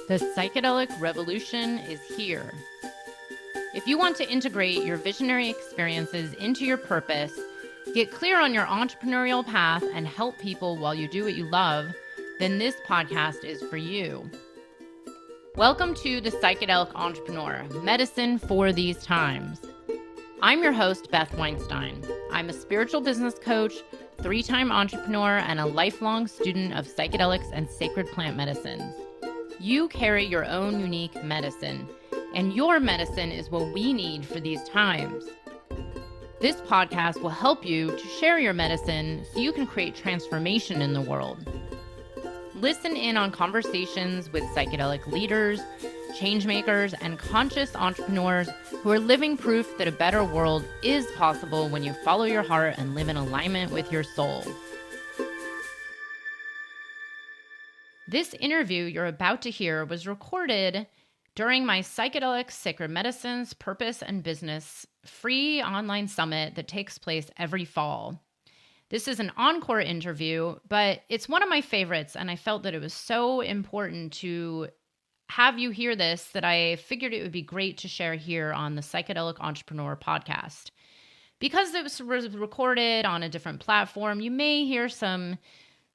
The psychedelic revolution is here. If you want to integrate your visionary experiences into your purpose, get clear on your entrepreneurial path, and help people while you do what you love, then this podcast is for you. Welcome to The Psychedelic Entrepreneur, Medicine for These Times. I'm your host, Beth Weinstein. I'm a spiritual business coach, 3-time entrepreneur, and a lifelong student of psychedelics and sacred plant medicines. You carry your own unique medicine, and your medicine is what we need for these times. This podcast will help you to share your medicine so you can create transformation in the world. Listen in on conversations with psychedelic leaders, changemakers, and conscious entrepreneurs who are living proof that a better world is possible when you follow your heart and live in alignment with your soul. This interview you're about to hear was recorded during my Psychedelic Sacred Medicines Purpose and Business free online summit that takes place every fall. This is an encore interview, but it's one of my favorites, and I felt that it was so important to have you hear this that I figured it would be great to share here on the Psychedelic Entrepreneur podcast. Because it was recorded on a different platform, you may hear some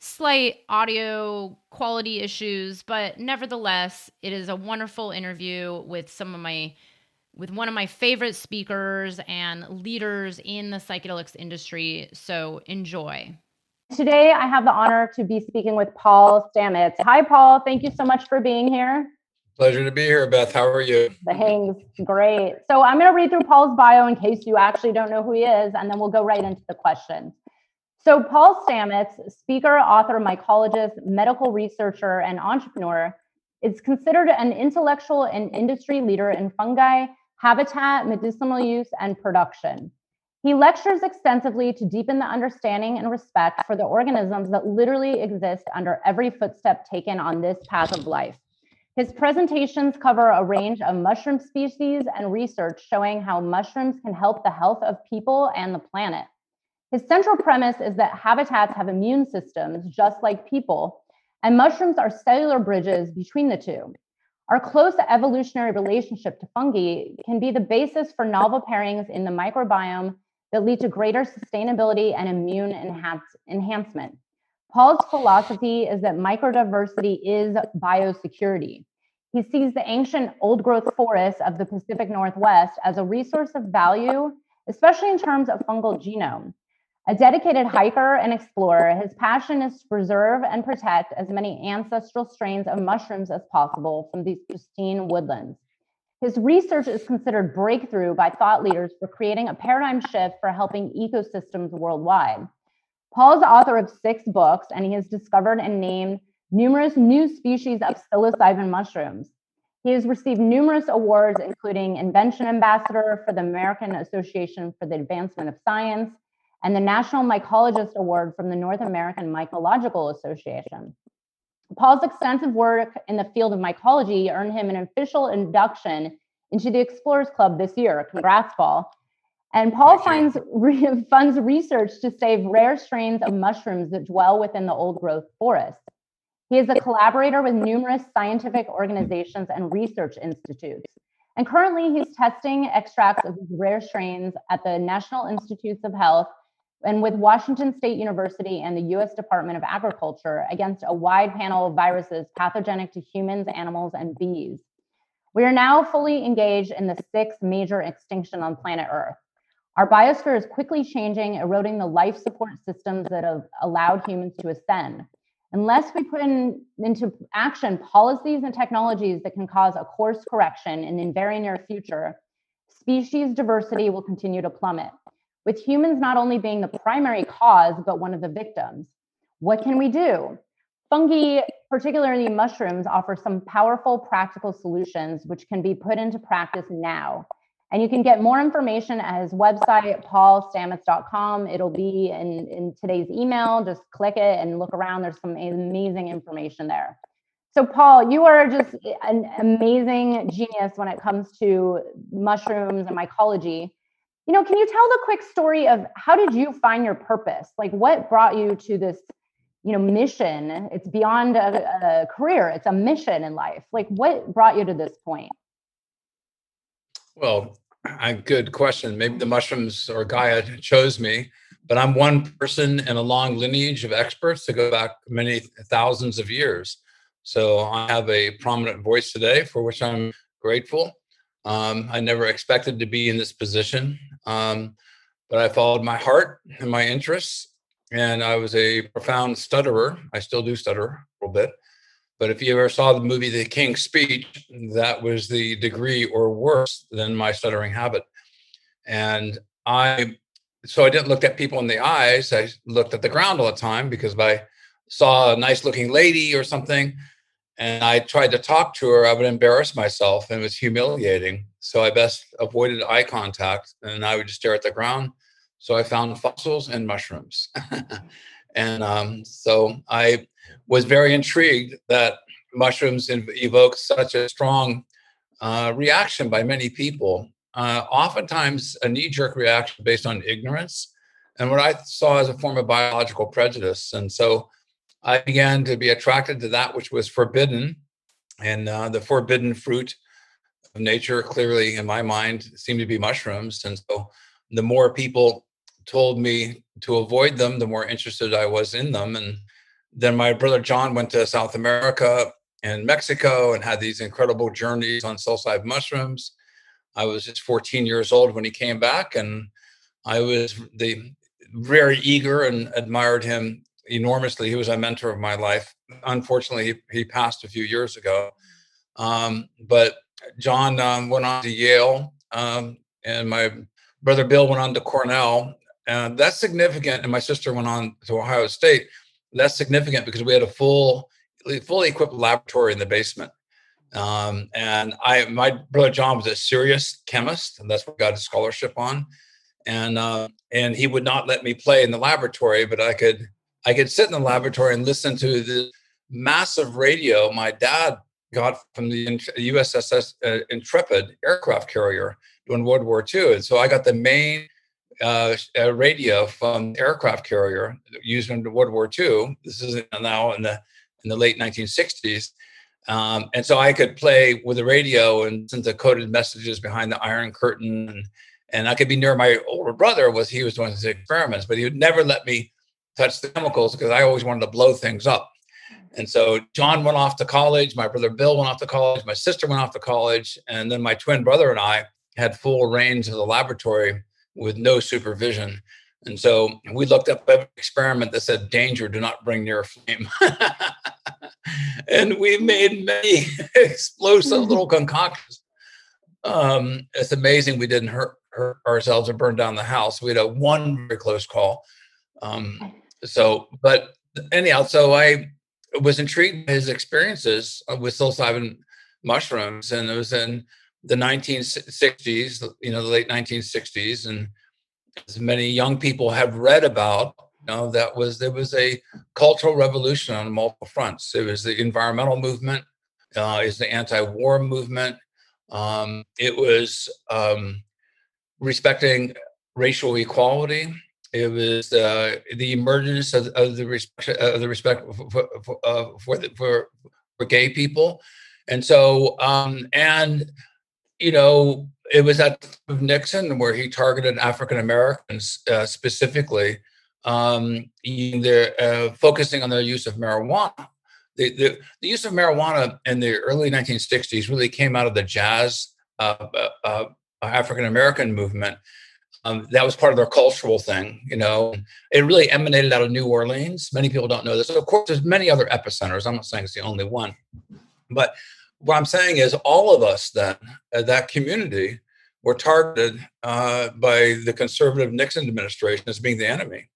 slight audio quality issues, but nevertheless, it is a wonderful interview with one of my favorite speakers and leaders in the psychedelics industry. So enjoy. Today, I have the honor to be speaking with Paul Stamets. Hi, Paul. Thank you so much for being here. Pleasure to be here, Beth. How are you? Thanks. Great. So I'm going to read through Paul's bio in case you actually don't know who he is, and then we'll go right into the questions. So Paul Stamets, speaker, author, mycologist, medical researcher, and entrepreneur, is considered an intellectual and industry leader in fungi, habitat, medicinal use, and production. He lectures extensively to deepen the understanding and respect for the organisms that literally exist under every footstep taken on this path of life. His presentations cover a range of mushroom species and research showing how mushrooms can help the health of people and the planet. His central premise is that habitats have immune systems just like people, and mushrooms are cellular bridges between the two. Our close evolutionary relationship to fungi can be the basis for novel pairings in the microbiome that lead to greater sustainability and immune enhancement. Paul's philosophy is that microdiversity is biosecurity. He sees the ancient old-growth forests of the Pacific Northwest as a resource of value, especially in terms of fungal genome. A dedicated hiker and explorer, his passion is to preserve and protect as many ancestral strains of mushrooms as possible from these pristine woodlands. His research is considered breakthrough by thought leaders for creating a paradigm shift for helping ecosystems worldwide. Paul is the author of 6 books, and he has discovered and named numerous new species of psilocybin mushrooms. He has received numerous awards, including Invention Ambassador for the American Association for the Advancement of Science, and the National Mycologist Award from the North American Mycological Association. Paul's extensive work in the field of mycology earned him an official induction into the Explorers Club this year. Congrats, Paul. And Paul funds research to save rare strains of mushrooms that dwell within the old-growth forest. He is a collaborator with numerous scientific organizations and research institutes. And currently, he's testing extracts of these rare strains at the National Institutes of Health and with Washington State University and the U.S. Department of Agriculture against a wide panel of viruses pathogenic to humans, animals, and bees. We are now fully engaged in the 6th major extinction on planet Earth. Our biosphere is quickly changing, eroding the life support systems that have allowed humans to ascend. Unless we put into action policies and technologies that can cause a course correction in the very near future, species diversity will continue to plummet, with humans not only being the primary cause, but one of the victims. What can we do? Fungi, particularly mushrooms, offer some powerful practical solutions which can be put into practice now. And you can get more information at his website, paulstamets.com. It'll be in today's email. Just click it and look around. There's some amazing information there. So Paul, you are just an amazing genius when it comes to mushrooms and mycology. Can you tell the quick story of how did you find your purpose? Like what brought you to this mission. It's beyond a career. It's a mission in life. Like, what brought you to this point? Well, good question. Maybe the mushrooms or Gaia chose me, but I'm one person in a long lineage of experts to go back many thousands of years. So I have a prominent voice today, for which I'm grateful. I never expected to be in this position, but I followed my heart and my interests, and I was a profound stutterer. I still do stutter a little bit. But if you ever saw the movie The King's Speech, that was the degree or worse than my stuttering habit. And so I didn't look at people in the eyes. I looked at the ground all the time, because if I saw a nice looking lady or something and I tried to talk to her, I would embarrass myself, and it was humiliating. So I best avoided eye contact, and I would just stare at the ground. So I found fossils and mushrooms. And so I was very intrigued that mushrooms evoke such a strong reaction by many people, oftentimes a knee-jerk reaction based on ignorance, and what I saw as a form of biological prejudice. And so I began to be attracted to that which was forbidden, and the forbidden fruit of nature, clearly in my mind, seemed to be mushrooms. And so the more people told me to avoid them, the more interested I was in them. And then my brother John went to South America and Mexico and had these incredible journeys on psilocybin mushrooms. I was just 14 years old when he came back, and I was very eager and admired him enormously. He was a mentor of my life. Unfortunately, he passed a few years ago. But John went on to Yale, and my brother Bill went on to Cornell. And that's significant. And my sister went on to Ohio State. That's significant because we had a fully equipped laboratory in the basement. And my brother John was a serious chemist, and that's what got his scholarship on. And he would not let me play in the laboratory, but I could sit in the laboratory and listen to the massive radio my dad got from the USS Intrepid aircraft carrier during World War II. And so I got the main radio from the aircraft carrier used in World War II. This is now in the late 1960s. And so I could play with the radio and listen to coded messages behind the Iron Curtain. And I could be near my older brother he was doing his experiments, but he would never let me touch the chemicals because I always wanted to blow things up. And so John went off to college. My brother Bill went off to college. My sister went off to college. And then my twin brother and I had full reins of the laboratory with no supervision. And so we looked up every experiment that said, danger, do not bring near a flame. And we made many explosive little concoctions. It's amazing we didn't hurt ourselves or burn down the house. We had one very close call. But anyhow, so I was intrigued by his experiences with psilocybin mushrooms, and it was in the 1960s, the late 1960s, and as many young people have read about, there was a cultural revolution on multiple fronts. It was the environmental movement, is the anti-war movement. It was respecting racial equality. It was the emergence of the respect for gay people, and so it was at the time of Nixon where he targeted African Americans specifically, focusing on their use of marijuana. The use of marijuana in the early 1960s really came out of the jazz African American movement. That was part of their cultural thing, It really emanated out of New Orleans. Many people don't know this. Of course, there's many other epicenters. I'm not saying it's the only one. But what I'm saying is all of us then, that community, were targeted by the conservative Nixon administration as being the enemy.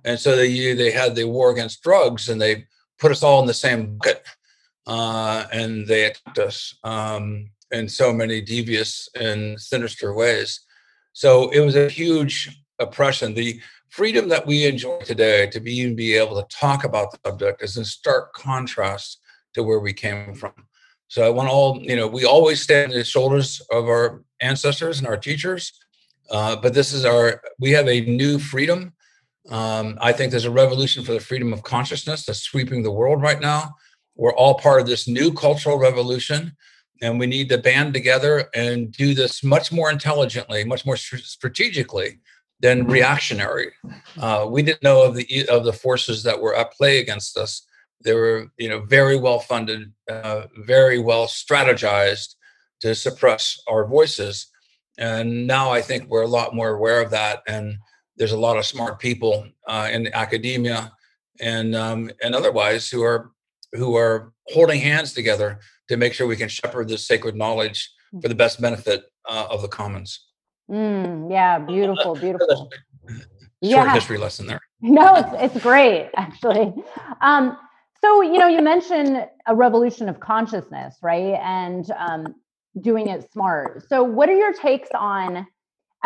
And so they had the war against drugs, and they put us all in the same bucket, and they attacked us in so many devious and sinister ways. So it was a huge oppression. The freedom that we enjoy today to even be able to talk about the subject is in stark contrast to where we came from. So I want we always stand on the shoulders of our ancestors and our teachers, but we have a new freedom I think there's a revolution for the freedom of consciousness that's sweeping the world right now. We're all part of this new cultural revolution, and we need to band together and do this much more intelligently, much more strategically than reactionary. We didn't know of the forces that were at play against us. They were, very well funded, very well strategized to suppress our voices. And now I think we're a lot more aware of that, and there's a lot of smart people in academia and otherwise who are holding hands together to make sure we can shepherd this sacred knowledge for the best benefit of the commons. Yeah, beautiful, beautiful. Short history lesson there. No, it's great, actually. So, you mentioned a revolution of consciousness, right? And doing it smart. So what are your takes on,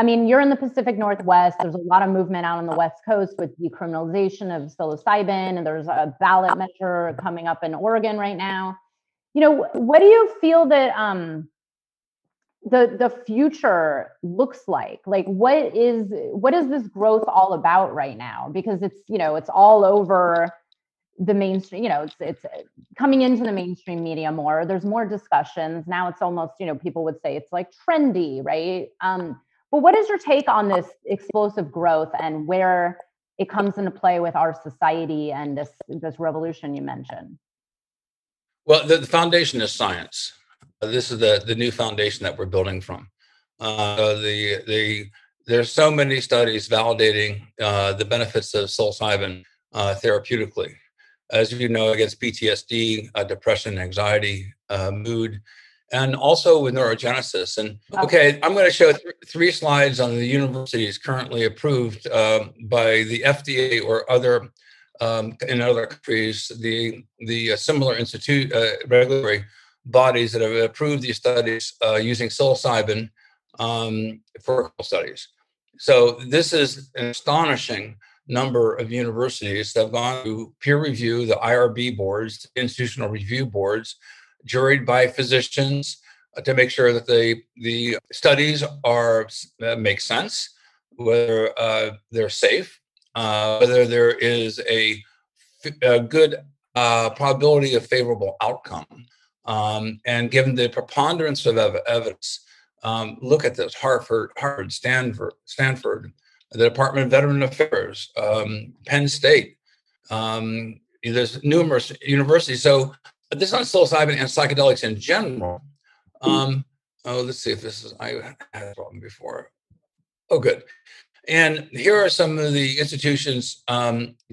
you're in the Pacific Northwest. There's a lot of movement out on the West Coast with decriminalization of psilocybin, and there's a ballot measure coming up in Oregon right now. What do you feel that the future looks like? Like, what is this growth all about right now? Because it's all over the mainstream, it's coming into the mainstream media more. There's more discussions. Now it's almost, people would say it's like trendy, right? But what is your take on this explosive growth and where it comes into play with our society and this revolution you mentioned? Well, the foundation is science. This is the new foundation that we're building from. There's so many studies validating the benefits of psilocybin therapeutically, as you know, against PTSD, depression, anxiety, mood, and also with neurogenesis. And okay, I'm going to show three slides on the universities currently approved by the FDA or other in other countries, the similar institute regulatory bodies that have approved these studies using psilocybin for studies. So this is an astonishing number of universities that have gone through peer review, the IRB boards, institutional review boards, juried by physicians to make sure that the studies make sense, whether they're safe, whether there is a good probability of favorable outcome. And given the preponderance of evidence, look at this: Harvard, Stanford, the Department of Veteran Affairs, Penn State. There's numerous universities. So this on psilocybin and psychedelics in general. Let's see if this is, I had a problem before. Oh, good. And here are some of the institutions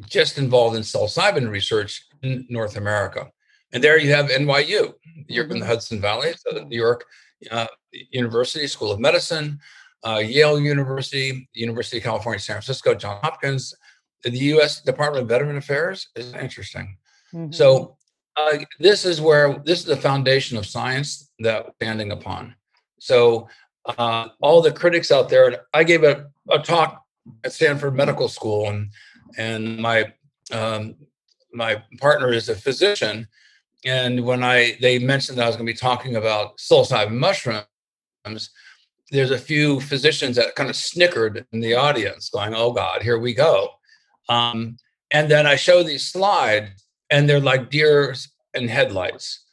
just involved in psilocybin research in North America. And there you have NYU. You're in the Hudson Valley, so the New York University School of Medicine, Yale University, University of California, San Francisco, Johns Hopkins, the U.S. Department of Veteran Affairs. Is interesting. So this is the foundation of science that we're standing upon. So all the critics out there, I gave a talk at Stanford Medical School, and my partner is a physician. And when they mentioned that I was going to be talking about psilocybin mushrooms, there's a few physicians that kind of snickered in the audience, going, "Oh God, here we go." And then I show these slides, and they're like deers in headlights.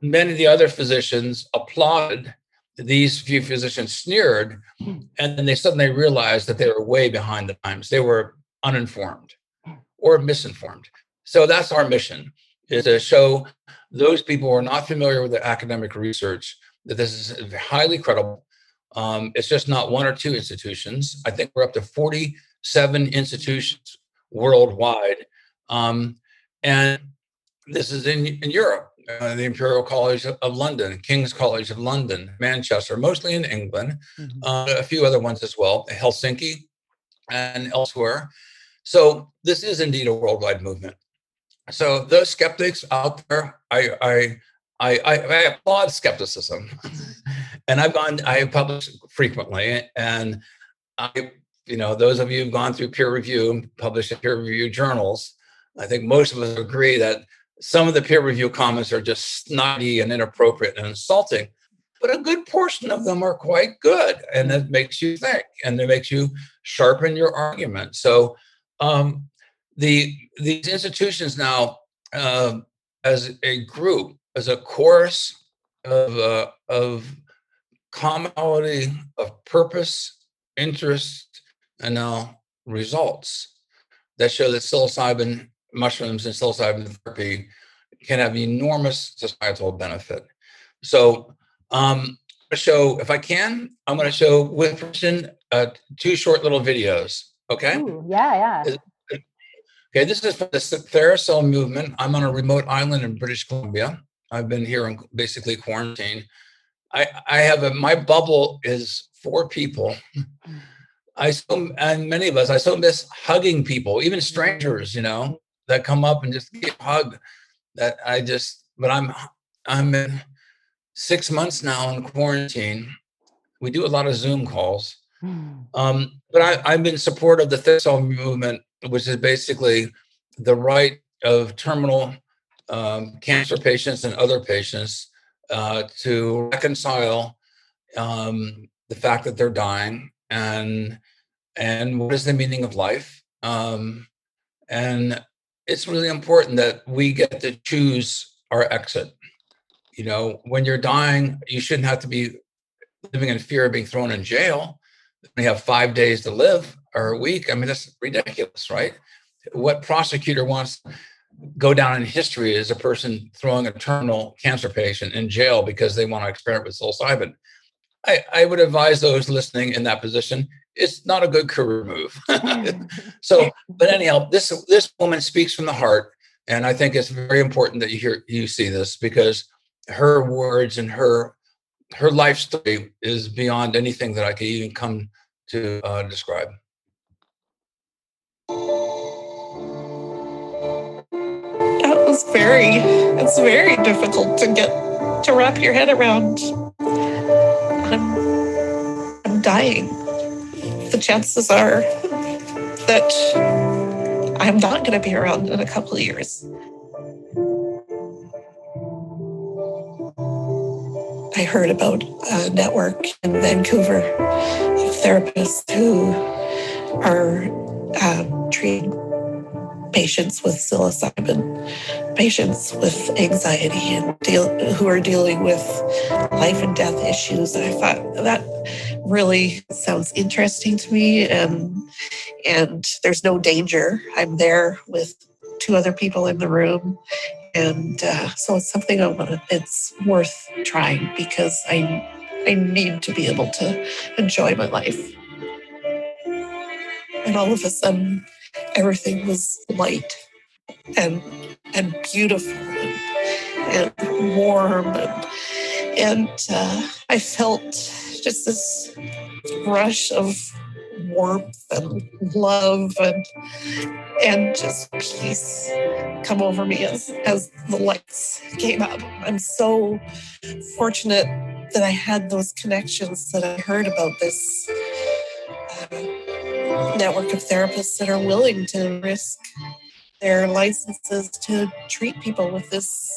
Many of the other physicians applauded. These few physicians sneered, and then they suddenly realized that they were way behind the times. They were uninformed or misinformed. So that's our mission, is to show those people who are not familiar with the academic research that this is highly credible. It's just not one or two institutions. I think we're up to 47 institutions worldwide. And this is in Europe, the Imperial College of London, King's College of London, Manchester, mostly in England, a few other ones as well, Helsinki and elsewhere. So this is indeed a worldwide movement. So those skeptics out there, I applaud skepticism, and I publish frequently, and those of you who've gone through peer review and published in peer review journals, I think most of us agree that some of the peer review comments are just snotty and inappropriate and insulting, but a good portion of them are quite good, and it makes you think, and it makes you sharpen your argument. So These institutions now, as a group, as a chorus of commonality of purpose, interest, and now results that show that psilocybin mushrooms and psilocybin therapy can have enormous societal benefit. So, show, if I can, I'm going to show with permission 2 short little videos. Okay. Ooh, yeah. Okay, this is for the Theracell movement. I'm on a remote island in British Columbia. I've been here in basically quarantine. I have my bubble is 4 people. And many of us, I so miss hugging people, even strangers, that come up and just get hugged. But I'm in 6 months now in quarantine. We do a lot of Zoom calls. But I've been supportive of the Theracell movement, which is basically the right of terminal cancer patients and other patients to reconcile the fact that they're dying and what is the meaning of life. And it's really important that we get to choose our exit. When you're dying, you shouldn't have to be living in fear of being thrown in jail. We have 5 days to live or a week. I mean, that's ridiculous, right? What prosecutor wants to go down in history as a person throwing a terminal cancer patient in jail because they want to experiment with psilocybin? I would advise those listening in that position, it's not a good career move. But anyhow, this woman speaks from the heart. And I think it's very important that you see this, because her words and her life story is beyond anything that I could even come to describe. It's very difficult to wrap your head around. I'm dying. The chances are that I'm not going to be around in a couple of years. I heard about a network in Vancouver of therapists who are treating patients with psilocybin, patients with anxiety, and who are dealing with life and death issues. And I thought that really sounds interesting to me, and there's no danger. I'm there with 2 other people in the room. And so it's something it's worth trying, because I need to be able to enjoy my life. And all of a sudden, everything was light and beautiful and warm. And I felt just this rush of warmth and love and just peace come over me as the lights came up. I'm so fortunate that I had those connections, that I heard about this network of therapists that are willing to risk their licenses to treat people with this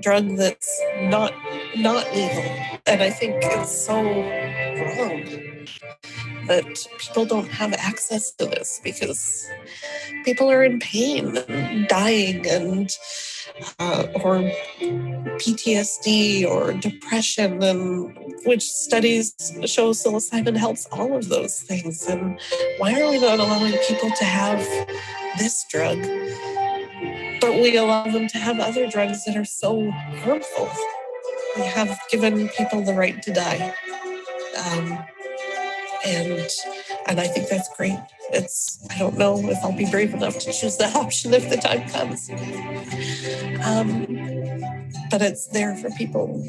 drug that's not legal. And I think it's so wrong that people don't have access to this, because people are in pain and dying, and or PTSD or depression, and which studies show psilocybin helps all of those things. And why are we not allowing people to have this drug, but we allow them to have other drugs that are so harmful? We have given people the right to die. And I think that's great. I don't know if I'll be brave enough to choose that option if the time comes. But it's there for people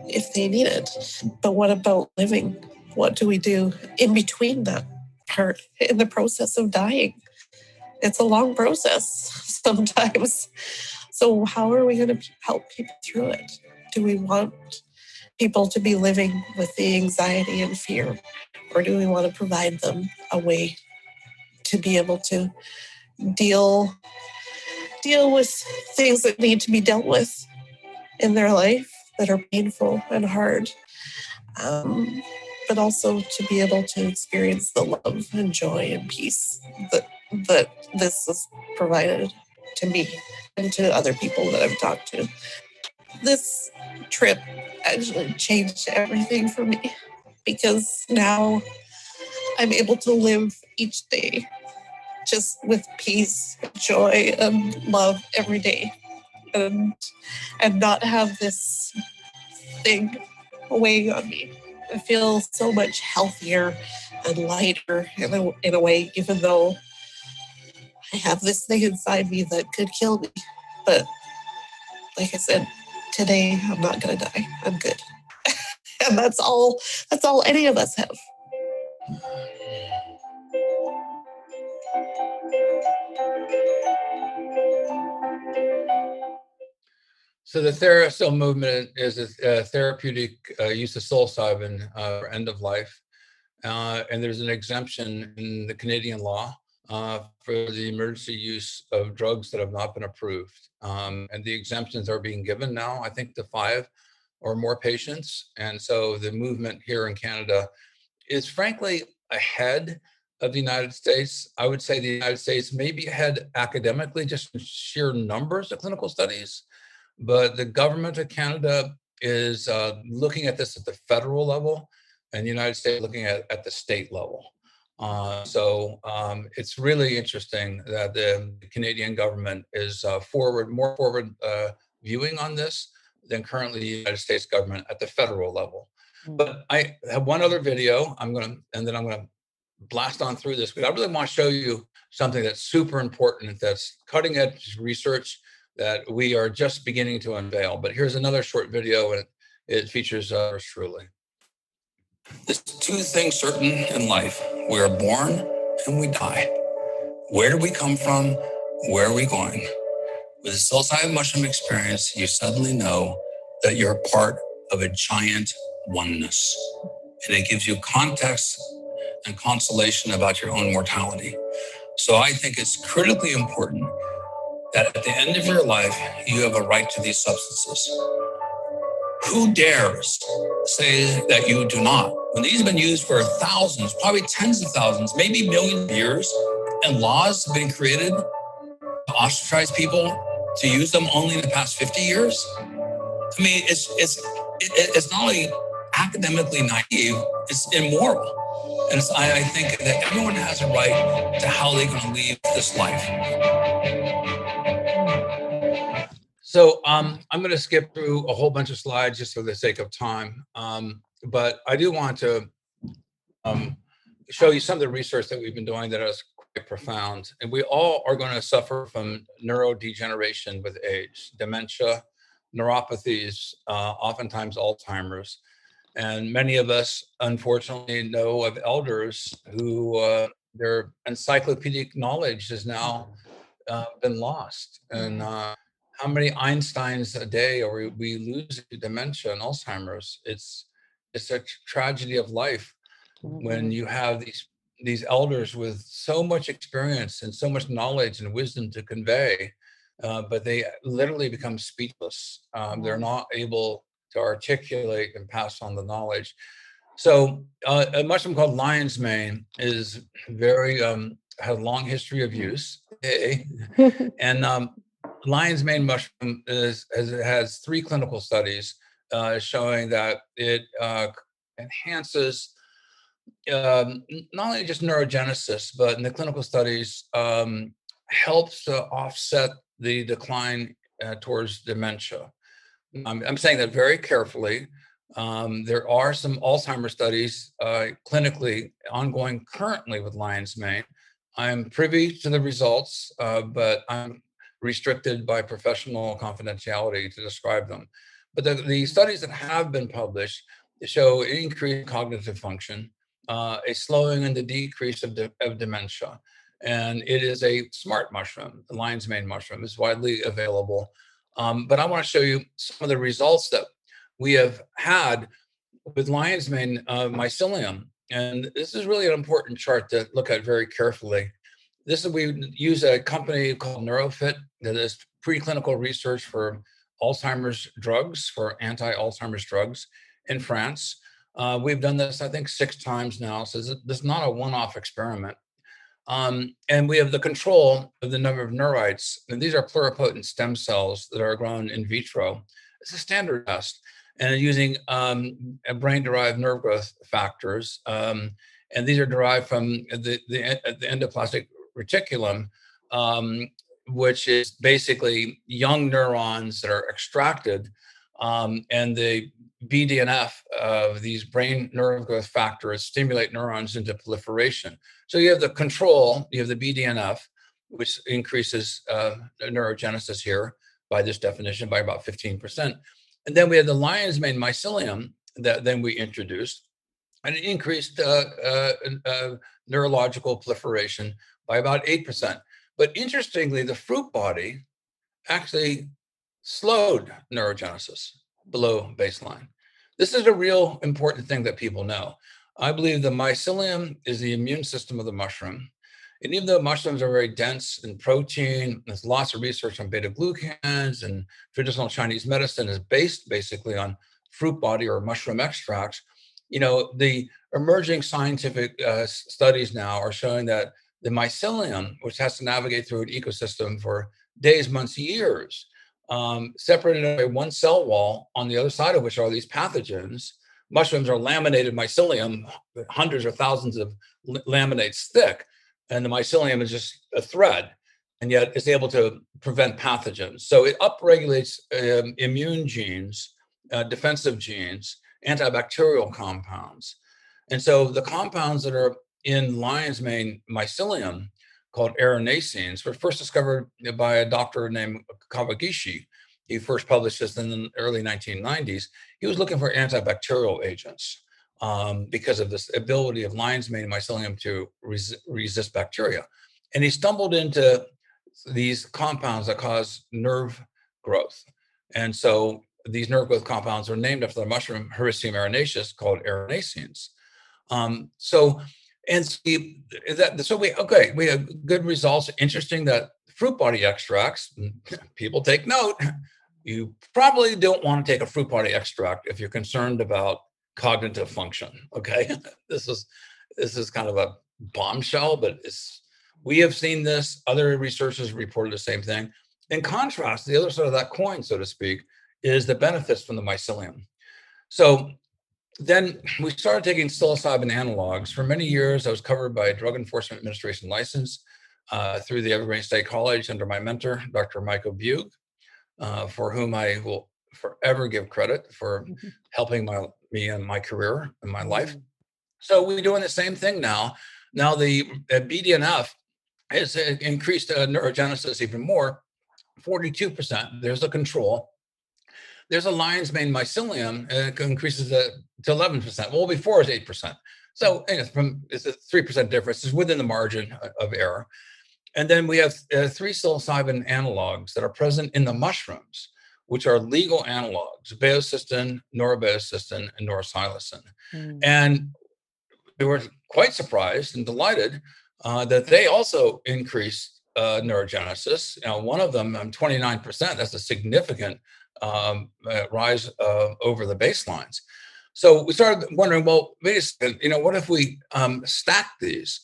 if they need it. But what about living? What do we do in between that part, in the process of dying? It's a long process sometimes. So how are we going to help people through it? Do we want people to be living with the anxiety and fear? Or do we want to provide them a way to be able to deal with things that need to be dealt with in their life that are painful and hard, but also to be able to experience the love and joy and peace that that this is provided to me and to other people that I've talked to. This trip actually changed everything for me because now I'm able to live each day just with peace, joy, and love every day, and not have this thing weighing on me. I feel so much healthier and lighter in a way, even though I have this thing inside me that could kill me. But like I said, today I'm not gonna die. I'm good. And that's all any of us have. So the TheraStil movement is a therapeutic use of psilocybin for end of life. And there's an exemption in the Canadian law for the emergency use of drugs that have not been approved. And the exemptions are being given now, I think, to 5 or more patients. And so the movement here in Canada is frankly ahead of the United States. I would say the United States may be ahead academically, just in sheer numbers of clinical studies. But the government of Canada is looking at this at the federal level, and the United States looking at the state level. So it's really interesting that the Canadian government is more forward viewing on this than currently the United States government at the federal level. But I have one other video and then I'm gonna blast on through this, but I really want to show you something that's super important, that's cutting edge research that we are just beginning to unveil. But here's another short video, and it features yours truly. There's 2 things certain in life. We are born and we die. Where do we come from? Where are we going? With a psilocybin mushroom experience, you suddenly know that you're part of a giant oneness. And it gives you context and consolation about your own mortality. So I think it's critically important that at the end of your life, you have a right to these substances. Who dares say that you do not? When these have been used for thousands, probably tens of thousands, maybe millions of years, and laws have been created to ostracize people to use them only in the past 50 years. I mean, it's not only academically naive, it's immoral. And I think that everyone has a right to how they're going to leave this life. So I'm going to skip through a whole bunch of slides just for the sake of time. But I do want to show you some of the research that we've been doing that is quite profound. And we all are going to suffer from neurodegeneration with age, dementia, neuropathies, oftentimes Alzheimer's. And many of us, unfortunately, know of elders who their encyclopedic knowledge has now been lost. And how many Einsteins a day are we lose to dementia and Alzheimer's? It's a tragedy of life when you have these elders with so much experience and so much knowledge and wisdom to convey, but they literally become speechless. They're not able to articulate and pass on the knowledge. So a mushroom called lion's mane is has a long history of use. And lion's mane mushroom has 3 clinical studies showing that it enhances not only just neurogenesis, but in the clinical studies helps to offset the decline towards dementia. I'm saying that very carefully. There are some Alzheimer's studies clinically ongoing currently with lion's mane. I'm privy to the results, but I'm restricted by professional confidentiality to describe them. But the studies that have been published show increased cognitive function, a slowing and the decrease of dementia. And it is a smart mushroom. The lion's mane mushroom is widely available. But I want to show you some of the results that we have had with lion's mane mycelium. And this is really an important chart to look at very carefully. We use a company called Neurofit that does preclinical research for Alzheimer's drugs, for anti-Alzheimer's drugs in France. We've done this, I think, 6 times now. So this is not a one-off experiment. And we have the control of the number of neurites. And these are pluripotent stem cells that are grown in vitro. It's a standard test. And using brain-derived nerve growth factors. And these are derived from the endoplasmic reticulum, which is basically young neurons that are extracted, and the BDNF of these brain nerve growth factors stimulate neurons into proliferation. So you have the control, you have the BDNF, which increases neurogenesis here by this definition by about 15%. And then we have the lion's mane mycelium that then we introduced, and it increased neurological proliferation by about 8%. But interestingly, the fruit body actually slowed neurogenesis below baseline. This is a real important thing that people know. I believe the mycelium is the immune system of the mushroom. And even though mushrooms are very dense in protein, there's lots of research on beta glucans, and traditional Chinese medicine is based basically on fruit body or mushroom extracts. The emerging scientific studies now are showing that the mycelium, which has to navigate through an ecosystem for days, months, years, separated by one cell wall, on the other side of which are these pathogens. Mushrooms are laminated mycelium, hundreds or thousands of laminates thick, and the mycelium is just a thread, and yet it's able to prevent pathogens. So it upregulates immune genes, defensive genes, antibacterial compounds. And so the compounds that are in lion's mane mycelium, called aranacines, were first discovered by a doctor named Kawagishi. He first published this in the early 1990s. He was looking for antibacterial agents because of this ability of lion's mane mycelium to resist bacteria. And he stumbled into these compounds that cause nerve growth. And so these nerve growth compounds are named after the mushroom Hericium aranaceus, called aranacines. So we have good results. Interesting that fruit body extracts, people take note. You probably don't want to take a fruit body extract if you're concerned about cognitive function. Okay, this is kind of a bombshell, but we have seen this. Other researchers reported the same thing. In contrast, the other side of that coin, so to speak, is the benefits from the mycelium. So then we started taking psilocybin analogs. For many years, I was covered by a Drug Enforcement Administration license through the Evergreen State College under my mentor, Dr. Michael Bugh, for whom I will forever give credit for helping me in my career and my life. So we're doing the same thing now. Now the BDNF has increased neurogenesis even more, 42%. There's a control. There's a lion's mane mycelium, and it increases to 11%. Well, before it was 8%. So it's a 3% difference. It's within the margin of error. And then we have 3 psilocybin analogs that are present in the mushrooms, which are legal analogs: baeocystin, norbaeocystin, and norpsilocin. And we were quite surprised and delighted that they also increase neurogenesis. One of them, 29%. That's a significant rise over the baselines. So we started wondering, well, wait a second, what if we stack these?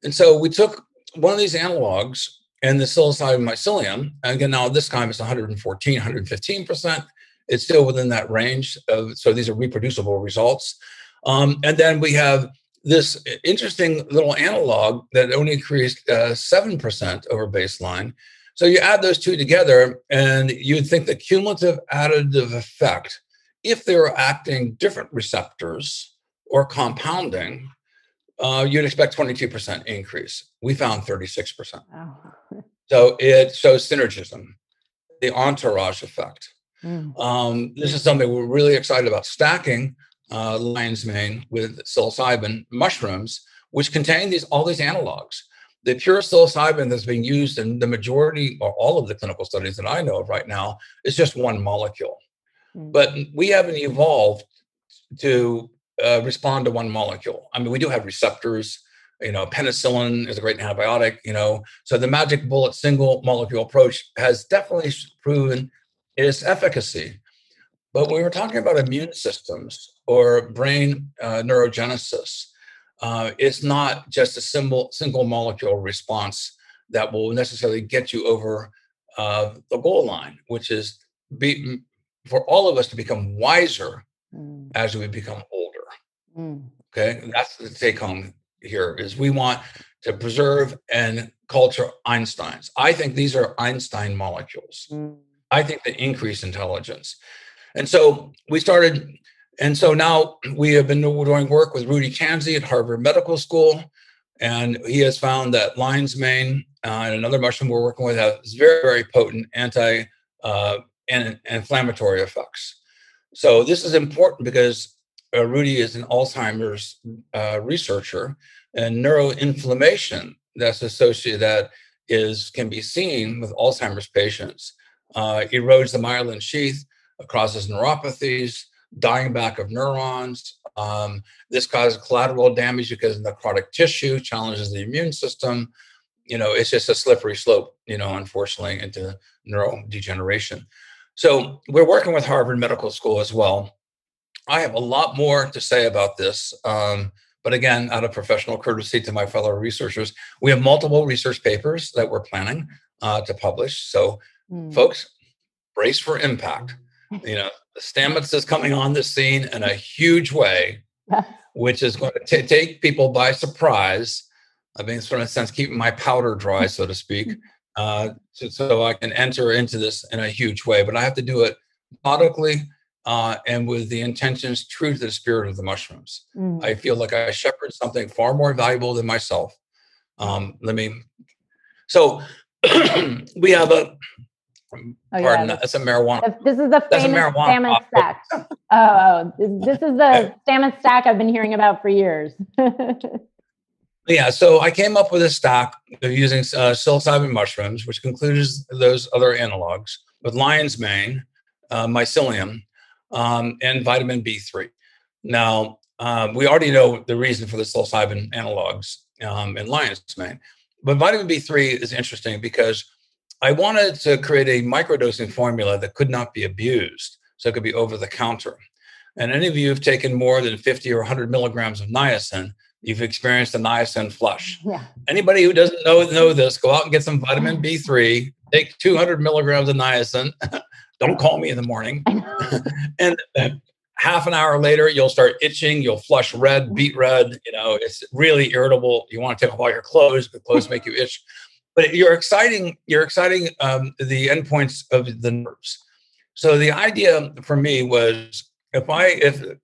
And so we took one of these analogs and the psilocybin mycelium, and again, now this time it's 114, 115%. It's still within that range. So these are reproducible results. And then we have this interesting little analog that only increased 7% over baseline. So you add those two together, and you'd think the cumulative additive effect, if they were acting different receptors or compounding, you'd expect 22% increase. We found 36%. Oh. So it shows synergism, the entourage effect. This is something we're really excited about, stacking lion's mane with psilocybin mushrooms, which contain all these analogs. The pure psilocybin that's being used in the majority or all of the clinical studies that I know of right now is just one molecule. But we haven't evolved to respond to one molecule. I mean, we do have receptors. Penicillin is a great antibiotic. So the magic bullet single molecule approach has definitely proven its efficacy. But when we're talking about immune systems or brain neurogenesis, it's not just a single molecule response that will necessarily get you over the goal line, which is for all of us to become wiser as we become older. Okay, that's the take home here is we want to preserve and culture Einsteins. I think these are Einstein molecules. I think they increase intelligence. And so we started, and so now we have been doing work with Rudy Tanzi at Harvard Medical School, and he has found that lion's mane and another mushroom we're working with has very, very potent anti-inflammatory effects. So this is important because Rudy is an Alzheimer's researcher, and neuroinflammation that's associated can be seen with Alzheimer's patients. Erodes the myelin sheath, causes neuropathies, dying back of neurons. This causes collateral damage because necrotic tissue challenges the immune system. It's just a slippery slope, unfortunately, into neurodegeneration. So we're working with Harvard Medical School as well. I have a lot more to say about this. But again, out of professional courtesy to my fellow researchers, we have multiple research papers that we're planning to publish. So folks, brace for impact. Stamets is coming on the scene in a huge way, which is going to take people by surprise. I mean, it's in a sense, keeping my powder dry, so to speak, so I can enter into this in a huge way. But I have to do it methodically and with the intentions true to the spirit of the mushrooms. I feel like I shepherd something far more valuable than myself. So we have a, that's a marijuana. This is the famous Stamets stack. This is the Stamets stack I've been hearing about for years. Yeah, so I came up with a stack of using psilocybin mushrooms, which includes those other analogs, with lion's mane, mycelium, and vitamin B3. Now, we already know the reason for the psilocybin analogs in lion's mane, but vitamin B3 is interesting because I wanted to create a microdosing formula that could not be abused, so it could be over the counter. And any of you who've taken more than 50 or 100 milligrams of niacin, you've experienced a niacin flush. Yeah. Anybody who doesn't know this, go out and get some vitamin B3, take 200 milligrams of niacin. Don't call me in the morning. And half an hour later, you'll start itching. You'll flush red, beet red. It's really irritable. You want to take off all your clothes. The clothes make you itch. But you're exciting the endpoints of the nerves. So the idea for me was if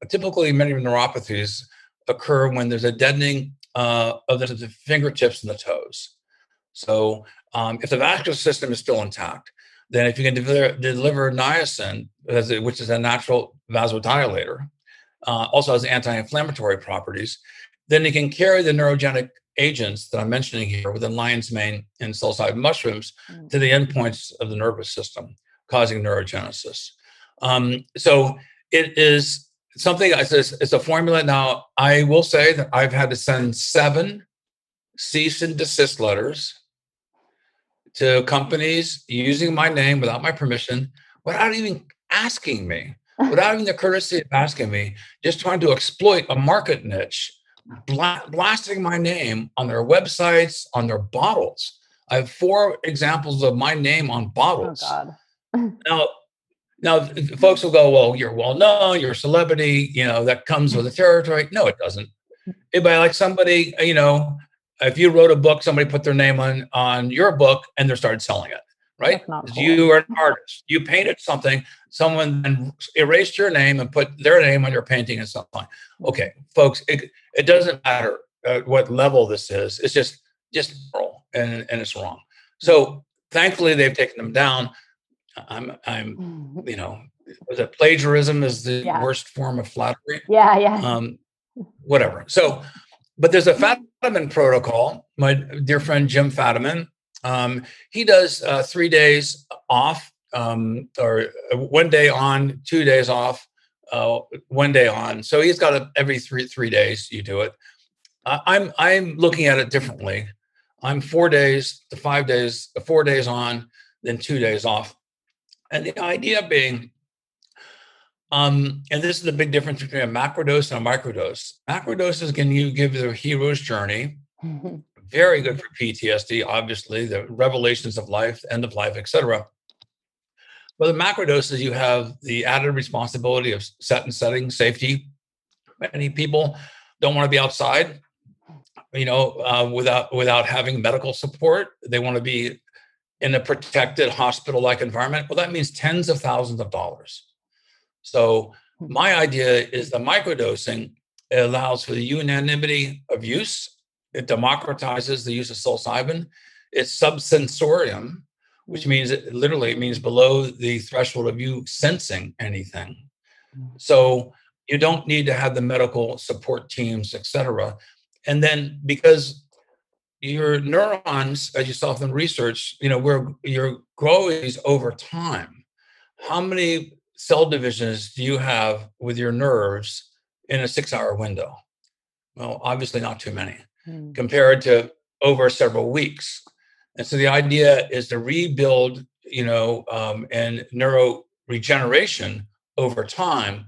typically many neuropathies occur when there's a deadening of the fingertips and the toes. So if the vascular system is still intact, then if you can deliver niacin, which is a natural vasodilator, also has anti-inflammatory properties, then you can carry the neurogenic agents that I'm mentioning here within lion's mane and psilocybin mushrooms to the endpoints of the nervous system, causing neurogenesis. So it is something, it's a formula. Now, I will say that I've had to send 7 cease and desist letters to companies using my name without my permission, without even asking me, without even the courtesy of asking me, just trying to exploit a market niche, blasting my name on their websites, on their bottles. I have 4 examples of my name on bottles. Oh, God. Now, folks will go, well, you're well-known, you're a celebrity, that comes with the territory. No, it doesn't. Anybody like somebody, if you wrote a book, somebody put their name on your book and they started selling it, right? Cool. You are an artist. You painted something, someone then erased your name and put their name on your painting and something. Okay, folks, it doesn't matter what level this is. It's just moral, and it's wrong. So thankfully, they've taken them down. Was it plagiarism is the worst form of flattery? Yeah. Whatever. So, but there's a Fadiman protocol. My dear friend Jim Fadiman, he does 3 days off, or 1 day on, 2 days off, 1 day on. So he's got every three days you do it. I'm looking at it differently. I'm 4 days to 5 days, 4 days on, then 2 days off. And the idea being, And this is the big difference between a macrodose and a microdose. Macrodoses can you give the hero's journey, very good for PTSD, obviously, the revelations of life, end of life, etc. But the macrodoses, you have the added responsibility of set and setting, safety. Many people don't want to be outside, without having medical support. They want to be in a protected hospital-like environment. Well, that means tens of thousands of dollars. So my idea is the microdosing allows for the unanimity of use. It democratizes the use of psilocybin. It's subsensorium, which means it literally means below the threshold of you sensing anything. So you don't need to have the medical support teams, et cetera. And then because your neurons, as you saw from research, where you're growing these over time. How many cell divisions do you have with your nerves in a 6-hour window? Well, obviously not too many compared to over several weeks. And so the idea is to rebuild, and neuroregeneration over time,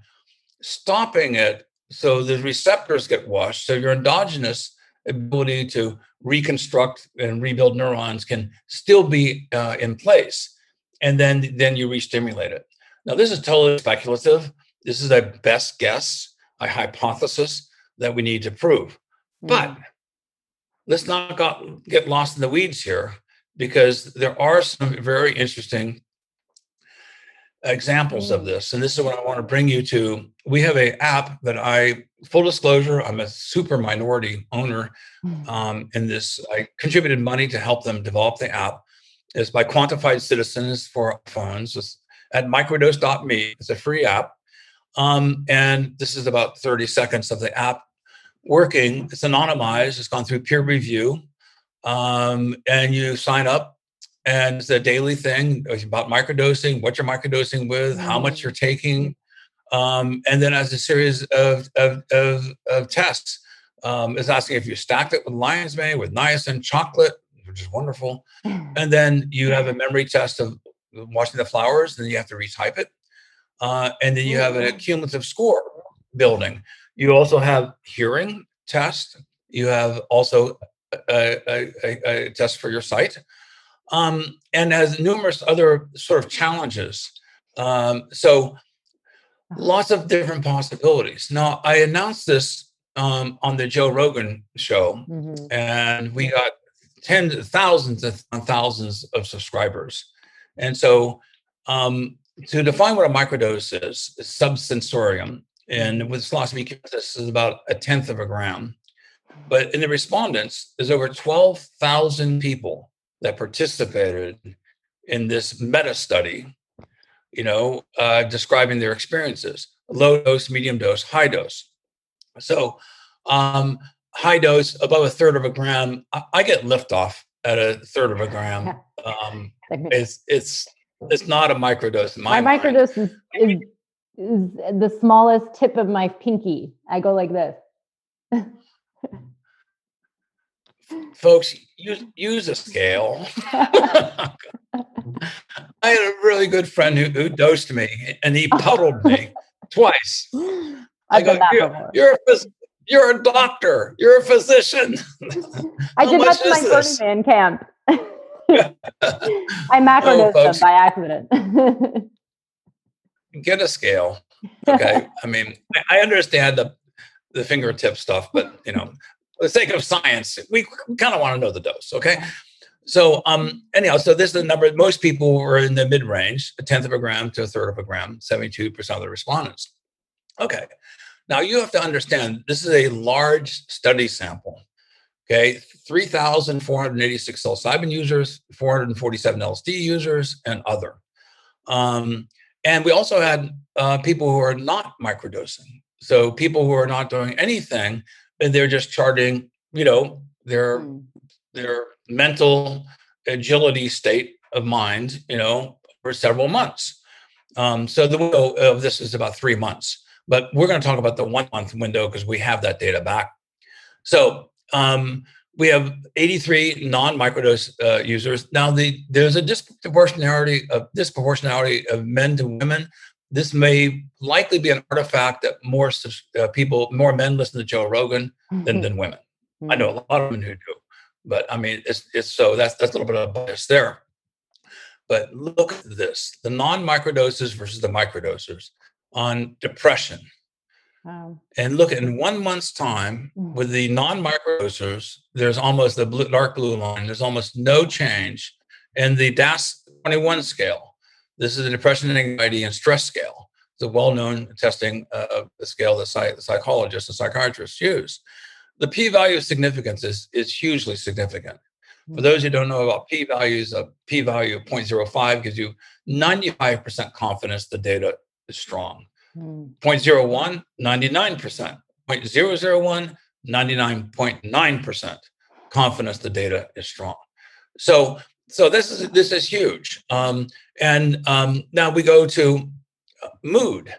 stopping it so the receptors get washed. So your endogenous ability to reconstruct and rebuild neurons can still be in place. And then you re-stimulate it. Now, this is totally speculative. This is a best guess, a hypothesis that we need to prove. But let's not get lost in the weeds here, because there are some very interesting examples of this. And this is what I want to bring you to. We have an app that full disclosure, I'm a super minority owner in this. I contributed money to help them develop the app. It's by Quantified Citizens for phones. It's at microdose.me. It's a free app. And this is about 30 seconds of the app working. It's anonymized. It's gone through peer review. And you sign up. And it's a daily thing about microdosing, what you're microdosing with, how much you're taking. And then as a series of tests, it's asking if you stacked it with lion's mane, with niacin, chocolate, which is wonderful. And then you have a memory test of watching the flowers, then you have to retype it. And then you have a cumulative score building. You also have hearing test. You have also a test for your sight. And has numerous other sort of challenges. So lots of different possibilities. Now, I announced this on the Joe Rogan show, and we got tens of thousands and thousands of subscribers. And so to define what a microdose is subsensorium. And with psilocybin, this is about 1/10 of a gram. But in the respondents, there's over 12,000 people that participated in this meta study, describing their experiences: low dose, medium dose, high dose. So high dose, above 1/3 of a gram, I get liftoff at 1/3 of a gram. It's not a microdose in my mind. Microdose is the smallest tip of my pinky. I go like this. Folks, use a scale. I had a really good friend who dosed me, and he puddled me twice. I go, you're a doctor. You're a physician. I did that to my Burning Man camp. I macrodosed them by accident. Get a scale. Okay. I mean, I understand the fingertip stuff, but for the sake of science, we kind of want to know the dose. Okay. So anyhow, so this is the number. Most people were in the mid-range, 1/10 of a gram to 1/3 of a gram, 72% of the respondents. Okay. Now you have to understand, this is a large study sample. Okay. 3,486 psilocybin users, 447 LSD users, and other. And we also had people who are not microdosing. So people who are not doing anything, and they're just charting, their mental agility state of mind, for several months. So the window of this is about 3 months. But we're going to talk about the 1 month window because we have that data back. So we have 83 non-microdose users. Now there's a disproportionality of men to women, this may likely be an artifact that more men listen to Joe Rogan than women. I know a lot of women who do, but I mean, it's so that's a little bit of bias there. But look at this: the non-microdoses versus the microdoses on depression. Wow. And look, in 1 month's time, with the non-microdosers, there's almost the dark blue line. There's almost no change in the DAS-21 scale. This is the depression, anxiety, and stress scale. It's a well-known testing scale that psychologists and psychiatrists use. The p-value of significance is hugely significant. For those who don't know about p-values, a p-value of 0.05 gives you 95% confidence the data is strong. 0.01, 99%. 0.001, 99.9% confidence the data is strong. So this is huge. Now we go to mood.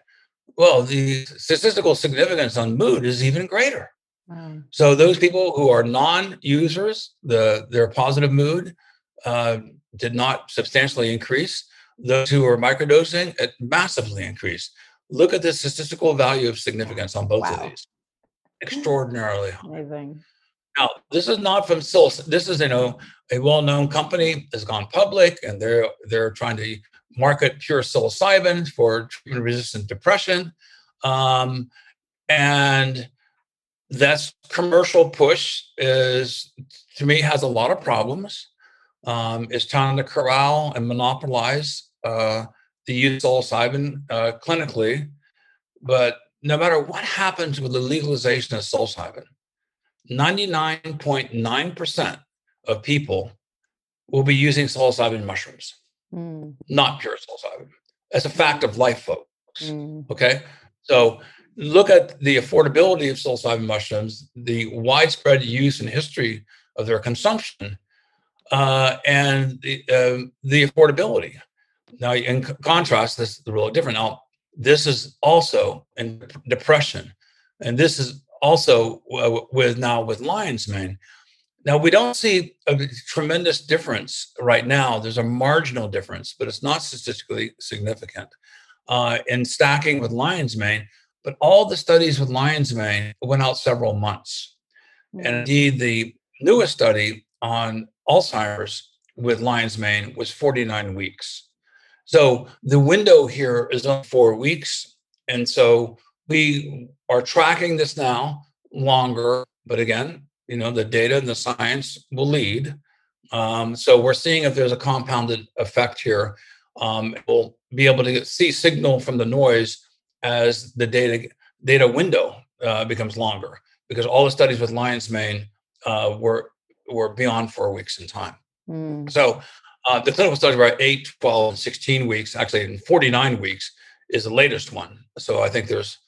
Well, the statistical significance on mood is even greater. Wow. So those people who are non-users, their positive mood did not substantially increase. Those who are microdosing, it massively increased. Look at the statistical value of significance on both of these. Extraordinarily high. Amazing. Now, this is not from psilocybin. This is, a well-known company has gone public, and they're trying to market pure psilocybin for treatment-resistant depression, and that's commercial push is, to me, has a lot of problems. It's trying to corral and monopolize the use of psilocybin clinically, but no matter what happens with the legalization of psilocybin, 99.9% of people will be using psilocybin mushrooms, not pure psilocybin. That's a fact of life, folks. Okay, so look at the affordability of psilocybin mushrooms, the widespread use and history of their consumption, and the affordability. Now, in contrast, this is really different. Now, this is also in depression, and this is also with lion's mane. Now, we don't see a tremendous difference right now. There's a marginal difference, but it's not statistically significant in stacking with lion's mane. But all the studies with lion's mane went out several months. And indeed, the newest study on Alzheimer's with lion's mane was 49 weeks. So the window here is on 4 weeks. And so we are tracking this now longer. But again, the data and the science will lead. So we're seeing if there's a compounded effect here. We'll be able to see signal from the noise as the data window becomes longer, because all the studies with lion's mane were beyond 4 weeks in time. So the clinical studies were at 8, 12, and 16 weeks. Actually, in 49 weeks is the latest one. So I think there's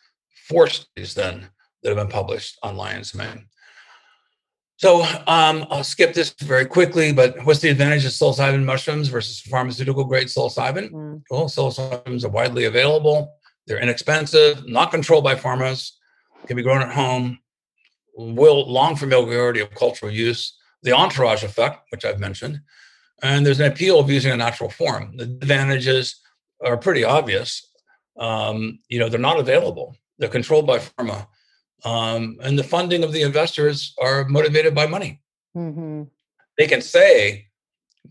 4 studies then that have been published on lion's mane. So I'll skip this very quickly, but what's the advantage of psilocybin mushrooms versus pharmaceutical grade psilocybin? Well, psilocybins are widely available. They're inexpensive, not controlled by pharmas, can be grown at home, long familiarity of cultural use, the entourage effect, which I've mentioned, and there's an appeal of using a natural form. The advantages are pretty obvious. They're not available. They're controlled by pharma. And the funding of the investors are motivated by money. They can say,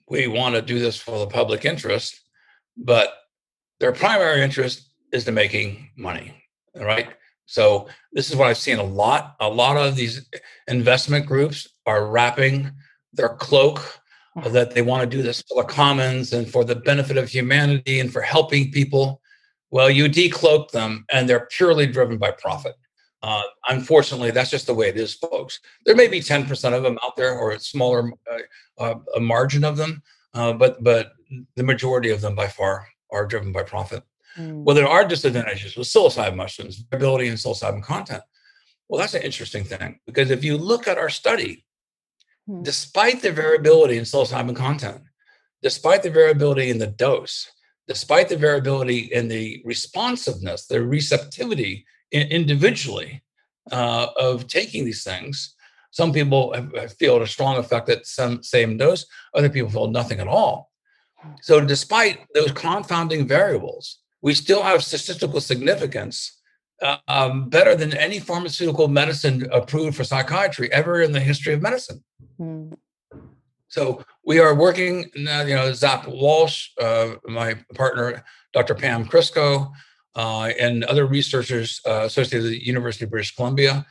we want to do this for the public interest, but their primary interest is to making money, all right? So this is what I've seen a lot. A lot of these investment groups are wrapping their cloak that they want to do this for the commons and for the benefit of humanity and for helping people. Well, you decloak them and they're purely driven by profit. Unfortunately, that's just the way it is, folks. There may be 10% of them out there, or a smaller a margin of them, but the majority of them by far are driven by profit. Well, there are disadvantages with psilocybin mushrooms, variability in psilocybin content. Well, that's an interesting thing, because if you look at our study, despite the variability in psilocybin content, despite the variability in the dose, despite the variability in the responsiveness, the receptivity individually of taking these things, some people feel a strong effect at some same dose, other people feel nothing at all. So despite those confounding variables, we still have statistical significance better than any pharmaceutical medicine approved for psychiatry ever in the history of medicine. Mm. So we are working now, Zach Walsh, my partner, Dr. Pam Crisco, and other researchers associated with the University of British Columbia.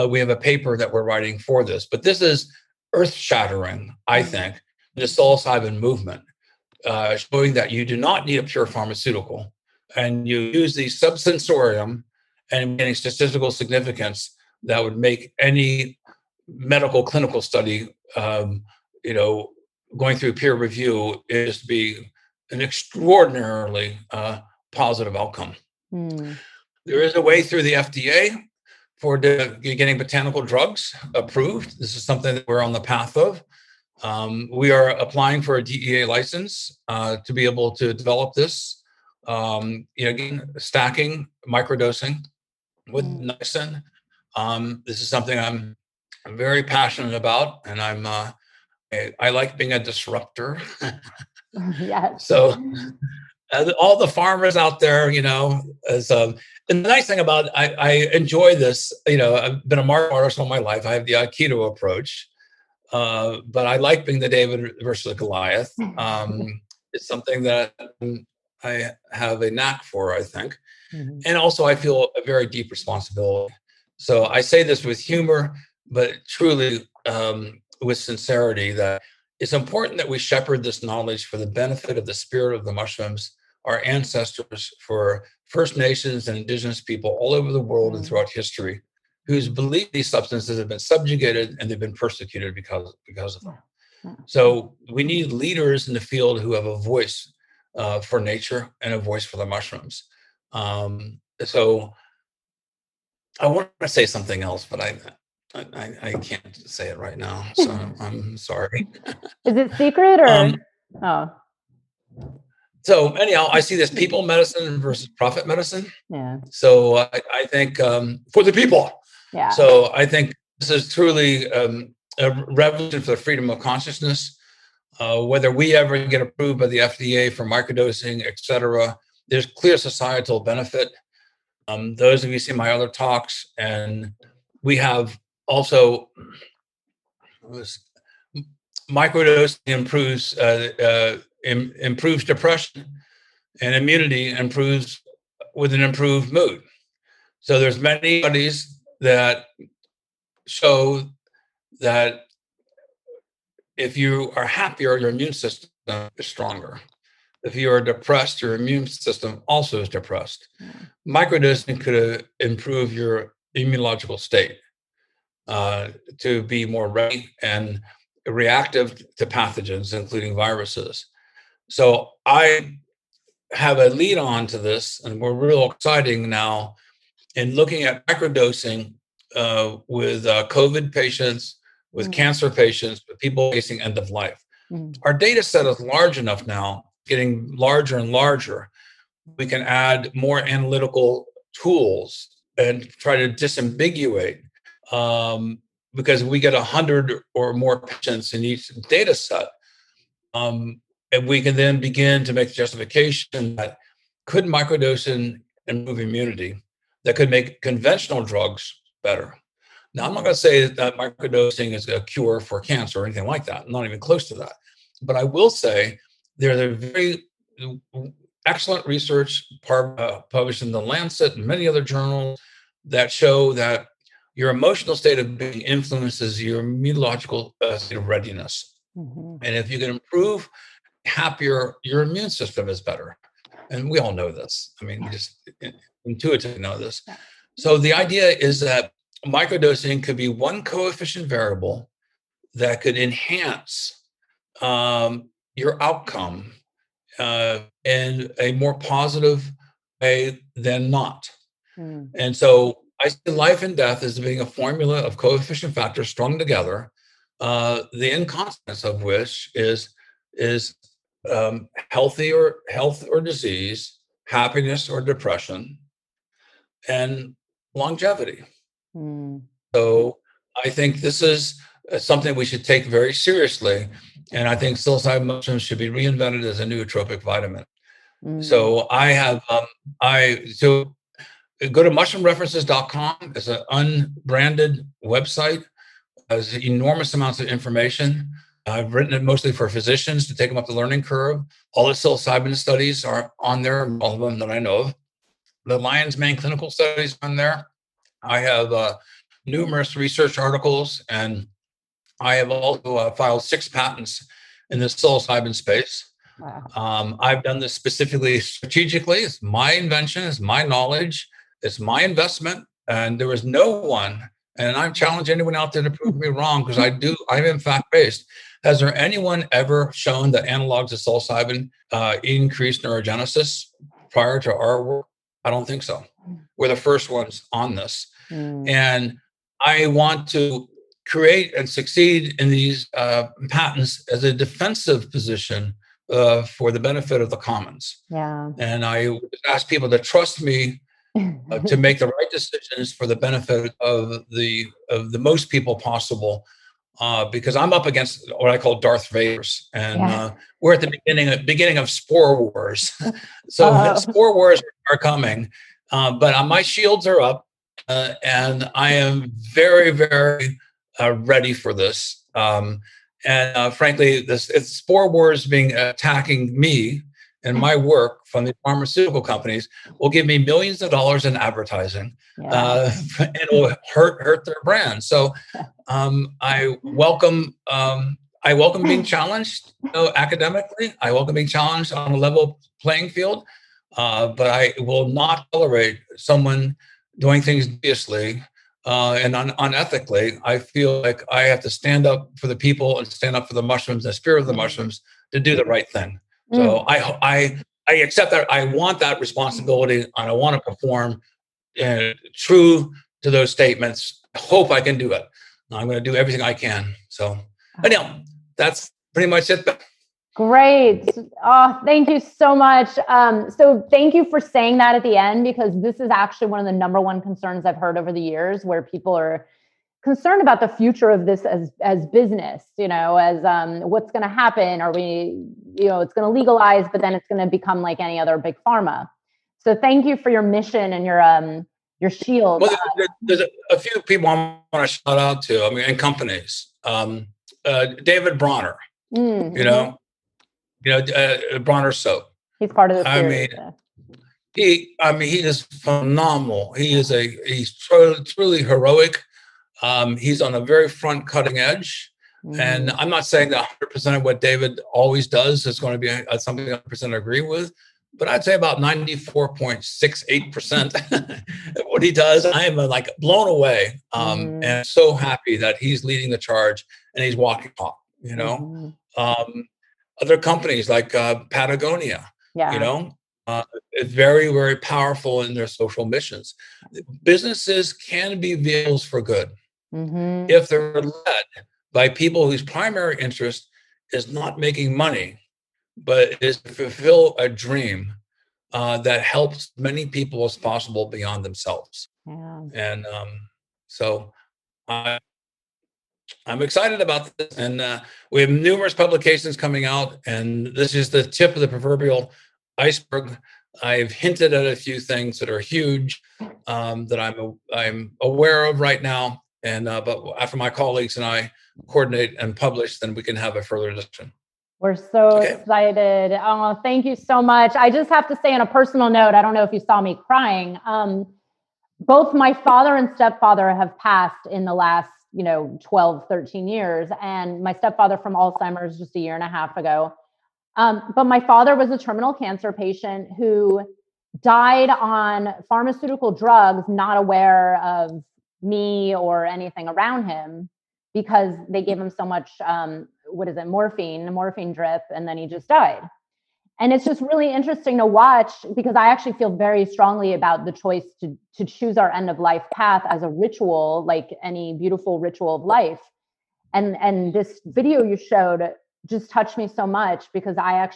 We have a paper that we're writing for this, but this is earth-shattering, I think, the psilocybin movement, showing that you do not need a pure pharmaceutical, and you use the subsensorium and getting statistical significance that would make any medical clinical study, going through peer review is to be an extraordinarily positive outcome. Mm. There is a way through the FDA for getting botanical drugs approved. This is something that we're on the path of. We are applying for a DEA license to be able to develop this. Again, stacking, microdosing with niacin. This is something I'm very passionate about, and I like being a disruptor. Yes. So all the farmers out there, and the nice thing about I enjoy this. I've been a martial artist all my life. I have the Aikido approach, but I like being the David versus Goliath. It's something that I have a knack for, I think, and also I feel a very deep responsibility. So I say this with humor, but truly with sincerity, that it's important that we shepherd this knowledge for the benefit of the spirit of the mushrooms, our ancestors, for First Nations and Indigenous people all over the world and throughout history, whose believe these substances have been subjugated and they've been persecuted because of them. So we need leaders in the field who have a voice for nature and a voice for the mushrooms. So I want to say something else, but I can't say it right now, so I'm sorry. Is it secret or? So anyhow, I see this people medicine versus profit medicine. Yeah. So I think for the people. Yeah. So I think this is truly a revolution for the freedom of consciousness. Whether we ever get approved by the FDA for microdosing, et cetera, there's clear societal benefit. Those of you see my other talks, and we have also microdosing improves depression, and immunity improves with an improved mood. So there's many studies that show that if you are happier, your immune system is stronger. If you are depressed, your immune system also is depressed. Microdosing could improve your immunological state to be more ready and reactive to pathogens, including viruses. So I have a lead on to this, and we're real exciting now in looking at microdosing with COVID patients, with cancer patients, with people facing end of life. Our data set is large enough now, getting larger and larger. We can add more analytical tools and try to disambiguate, because we get 100 or more patients in each data set. And we can then begin to make justification that could microdosing improve immunity, that could make conventional drugs better. Now, I'm not going to say that microdosing is a cure for cancer or anything like that. I'm not even close to that. But I will say there's a very excellent research published in The Lancet and many other journals that show that your emotional state of being influences your immunological state of readiness. And if you can improve happier, your immune system is better. And we all know this. I mean, we just intuitively know this. So the idea is that microdosing could be one coefficient variable that could enhance your outcome in a more positive way than not. And so I see life and death as being a formula of coefficient factors strung together, the inconstance of which is health or disease, happiness or depression, and longevity. So I think this is something we should take very seriously. And I think psilocybin mushrooms should be reinvented as a nootropic vitamin. So I have, so go to mushroomreferences.com. It's an unbranded website. Has enormous amounts of information. I've written it mostly for physicians to take them up the learning curve. All the psilocybin studies are on there, all of them that I know of. The lion's mane clinical studies on there. I have numerous research articles, and I have also filed 6 patents in the psilocybin space. Wow. I've done this specifically strategically. It's my invention, it's my knowledge, it's my investment, and there was no one. And I challenge anyone out there to prove me wrong, because I'm in fact based. Has there anyone ever shown that analogs of psilocybin increased neurogenesis prior to our work? I don't think so. We're the first ones on this. And I want to create and succeed in these patents as a defensive position for the benefit of the commons. Yeah. And I ask people to trust me to make the right decisions for the benefit of the most people possible. Because I'm up against what I call Darth Vaders, and we're at the beginning of spore wars. So spore wars are coming, but my shields are up, and I am very, very ready for this. And frankly, it's spore wars attacking me and my work from the pharmaceutical companies will give me millions of dollars in advertising, and it will hurt their brand. So I welcome being challenged academically. I welcome being challenged on a level playing field, but I will not tolerate someone doing things deviously and unethically. I feel like I have to stand up for the people and stand up for the mushrooms, the spirit of the mushrooms, to do the right thing. So I accept that. I want that responsibility, and I want to perform true to those statements. I hope I can do it. I'm going to do everything I can. So, anyhow, that's pretty much it. Great. Oh, thank you so much. So thank you for saying that at the end, because this is actually one of the number one concerns I've heard over the years, where people are concerned about the future of this as business, as what's going to happen. Are we, it's going to legalize, but then it's going to become like any other big pharma. So thank you for your mission and your shield. Well, there's a few people I want to shout out to. And companies. David Bronner, Bronner soap. He's part of the series. He is phenomenal. He's truly heroic. He's on a very front cutting edge. And I'm not saying that 100% of what David always does is going to be something I 100% agree with, but I'd say about 94.68% of what he does, I am blown away, and so happy that he's leading the charge and he's walking talk. Other companies like Patagonia, it's very, very powerful in their social missions. Businesses can be vehicles for good if they're led by people whose primary interest is not making money, but is to fulfill a dream that helps many people as possible beyond themselves. And so I'm excited about this, and we have numerous publications coming out, and this is the tip of the proverbial iceberg. I've hinted at a few things that are huge that I'm aware of right now, and but after my colleagues and I coordinate and publish, then we can have a further discussion. We're so excited. Oh, thank you so much. I just have to say, on a personal note, I don't know if you saw me crying. Both my father and stepfather have passed in the last, 12, 13 years. And my stepfather from Alzheimer's just a year and a half ago. But my father was a terminal cancer patient who died on pharmaceutical drugs, not aware of me or anything around him, because they gave him so much, morphine drip, and then he just died. And it's just really interesting to watch, because I actually feel very strongly about the choice to choose our end of life path as a ritual, like any beautiful ritual of life. And this video you showed just touched me so much, because I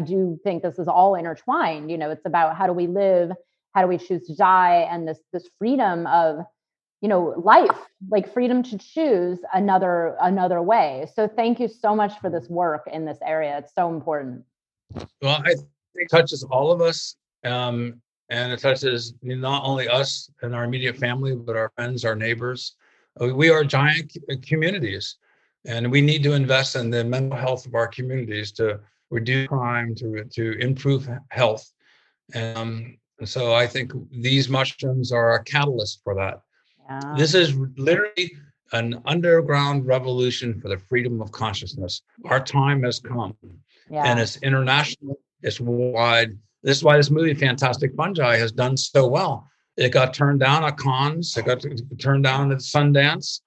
do think this is all intertwined. It's about how do we live, how do we choose to die, and this freedom of life, like freedom to choose another way. So thank you so much for this work in this area. It's so important. Well, I it touches all of us. And it touches not only us and our immediate family, but our friends, our neighbors. We are giant communities, and we need to invest in the mental health of our communities to reduce crime, to improve health. And so I think these mushrooms are a catalyst for that. Yeah. This is literally an underground revolution for the freedom of consciousness. Our time has come, and it's international, it's worldwide. This is why this movie, Fantastic Fungi, has done so well. It got turned down at Cannes, it got turned down at Sundance,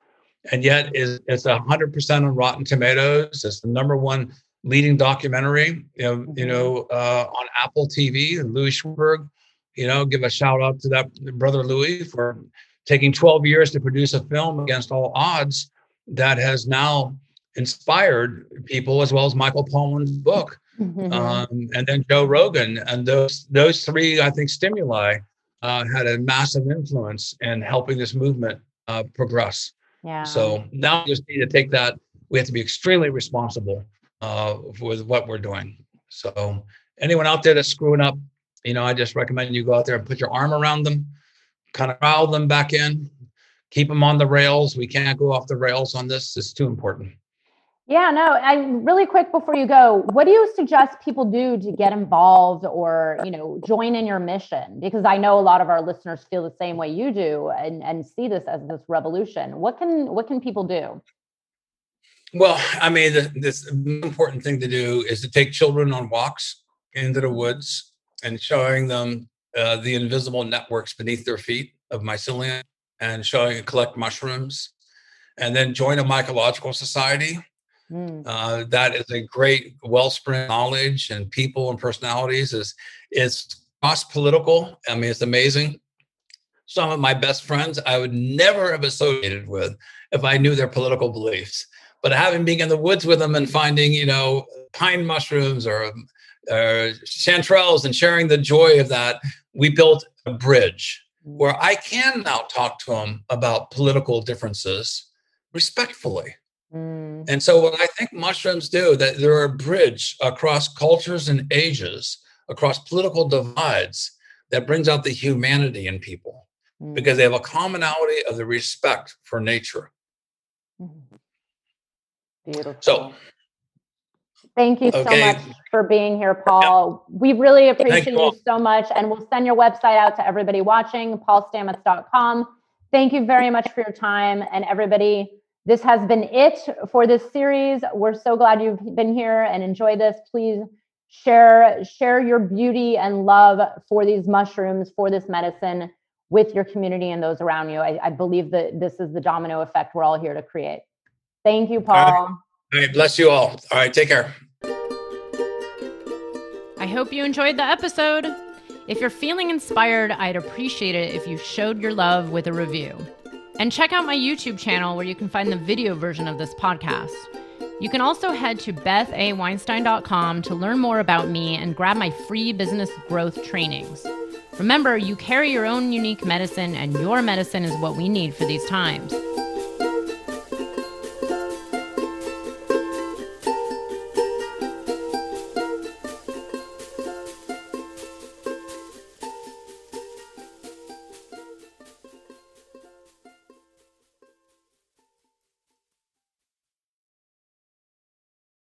and yet it's 100% on Rotten Tomatoes. It's the #1 leading documentary, on Apple TV. And Louis Schwarberg, give a shout out to that brother Louis for taking 12 years to produce a film against all odds that has now inspired people, as well as Michael Pollan's book. And then Joe Rogan, and those three, I think, stimuli had a massive influence in helping this movement progress. Yeah. So now we just need to take that. We have to be extremely responsible with what we're doing. So anyone out there that's screwing up, I just recommend you go out there and put your arm around them, kind of crowd them back in, keep them on the rails. We can't go off the rails on this. It's too important. Yeah, no, really quick before you go, what do you suggest people do to get involved or, join in your mission? Because I know a lot of our listeners feel the same way you do and see this as this revolution. What can people do? Well, I mean, this important thing to do is to take children on walks into the woods and showing them the invisible networks beneath their feet of mycelium, and collect mushrooms, and then join a mycological society. That is a great wellspring of knowledge and people and personalities. It's cross-political. I mean, it's amazing. Some of my best friends I would never have associated with if I knew their political beliefs. But having been in the woods with them and finding, pine mushrooms or chanterelles and sharing the joy of that, we built a bridge where I can now talk to them about political differences respectfully. And so what I think mushrooms do, that they're a bridge across cultures and ages, across political divides, that brings out the humanity in people because they have a commonality of the respect for nature. Beautiful. So thank you so much for being here, Paul. We really appreciate you so much. And we'll send your website out to everybody watching, paulstamets.com. Thank you very much for your time. And everybody, this has been it for this series. We're so glad you've been here and enjoyed this. Please share your beauty and love for these mushrooms, for this medicine with your community and those around you. I believe that this is the domino effect we're all here to create. Thank you, Paul. All right. Bless you all. All right. Take care. I hope you enjoyed the episode. If you're feeling inspired, I'd appreciate it if you showed your love with a review. And check out my YouTube channel where you can find the video version of this podcast. You can also head to bethaweinstein.com to learn more about me and grab my free business growth trainings. Remember, you carry your own unique medicine, and your medicine is what we need for these times.